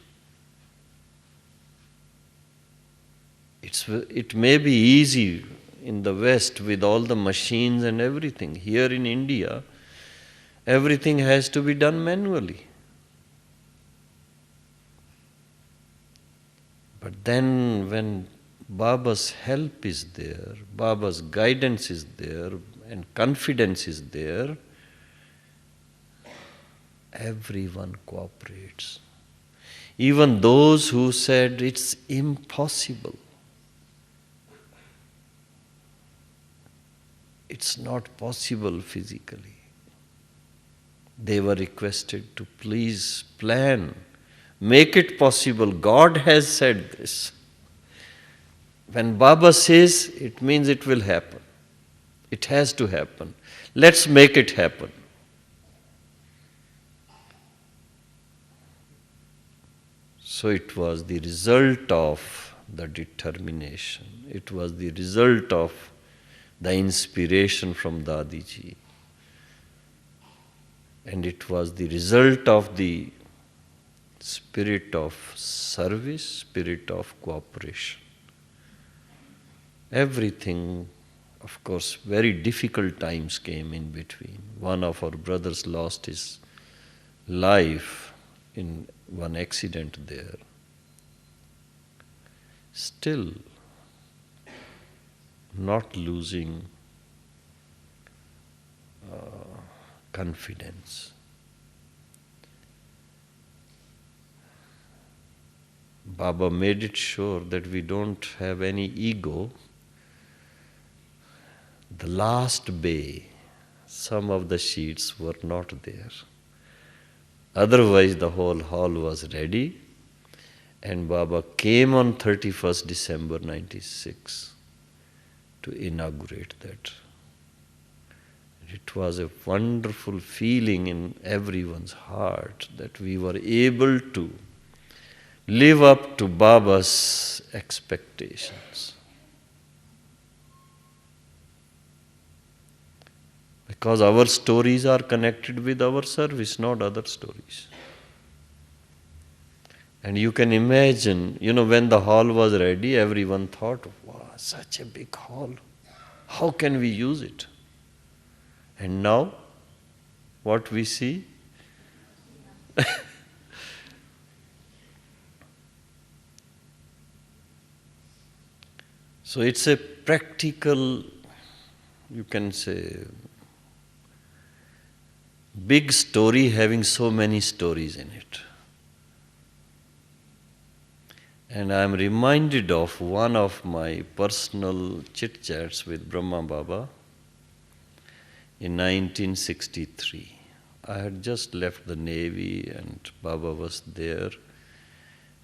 It may be easy in the West with all the machines and everything. Here in India, everything has to be done manually. But then when Baba's help is there, Baba's guidance is there, and confidence is there, everyone cooperates. Even those who said it's impossible, it's not possible physically, they were requested to please plan, make it possible. God has said this. When Baba says, it means it will happen. It has to happen. Let's make it happen. So it was the result of the determination. It was the result of the inspiration from Dadiji. And it was the result of the spirit of service, spirit of cooperation. Everything, of course, very difficult times came in between. One of our brothers lost his life in one accident there. Still, not losing confidence. Baba made it sure that we don't have any ego. The last bay, some of the sheets were not there. Otherwise, the whole hall was ready, and Baba came on 31st December 96 to inaugurate that. It was a wonderful feeling in everyone's heart that we were able to live up to Baba's expectations. Because our stories are connected with our service, not other stories. And you can imagine, when the hall was ready, everyone thought, wow, such a big hall. How can we use it? And now, what we see? So it's a practical, you can say, big story having so many stories in it. And I am reminded of one of my personal chit-chats with Brahma Baba in 1963. I had just left the Navy and Baba was there.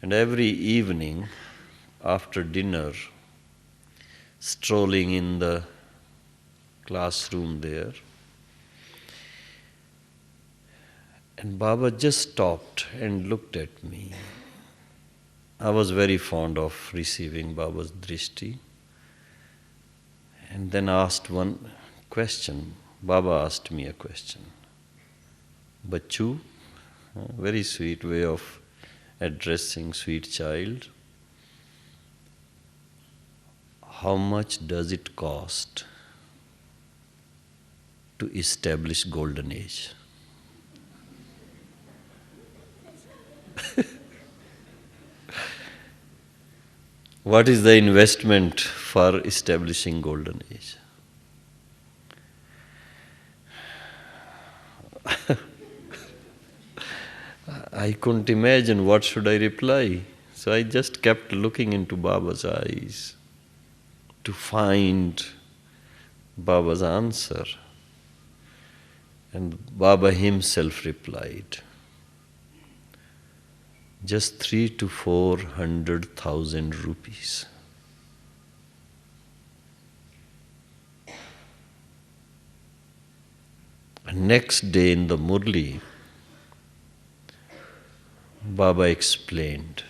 And every evening after dinner, strolling in the classroom there, and Baba just stopped and looked at me. I was very fond of receiving Baba's drishti. And then asked one question. Baba asked me a question. Bachu, Very sweet way of addressing sweet child. How much does it cost to establish golden age? What is the investment for establishing golden age? I couldn't imagine what should I reply. So I just kept looking into Baba's eyes to find Baba's answer. And Baba himself replied, just 300,000 to 400,000 rupees. And next day in the Murli, Baba explained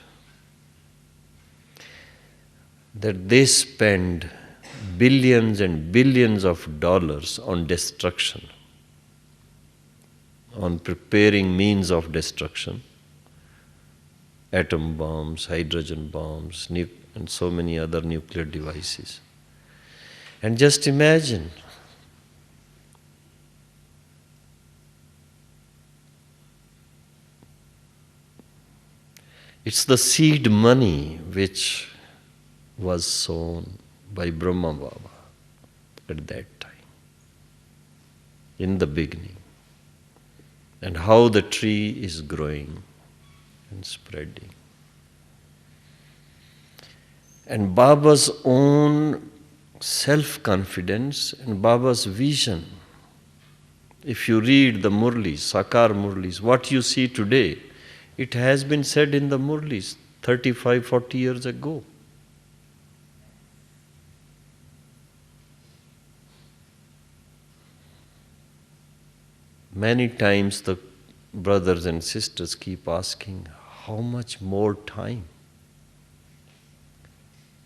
that they spend billions and billions of dollars on destruction, on preparing means of destruction, atom bombs, hydrogen bombs, and so many other nuclear devices. And just imagine, it's the seed money which was sown by Brahma Baba at that time, in the beginning, and how the tree is growing and spreading. And Baba's own self-confidence and Baba's vision. If you read the Murlis, Sakar Murlis, what you see today, it has been said in the Murlis 35, 40 years ago. Many times the brothers and sisters keep asking, how much more time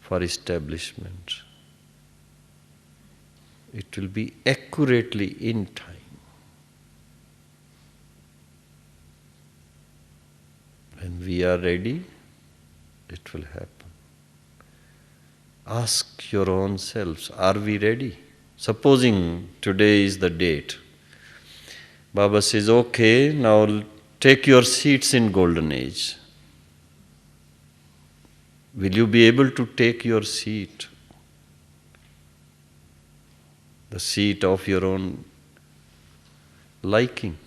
for establishment? It will be accurately in time. When we are ready, it will happen. Ask your own selves, are we ready? Supposing today is the date. Baba says, okay, now take your seats in golden age. Will you be able to take your seat? The seat of your own liking.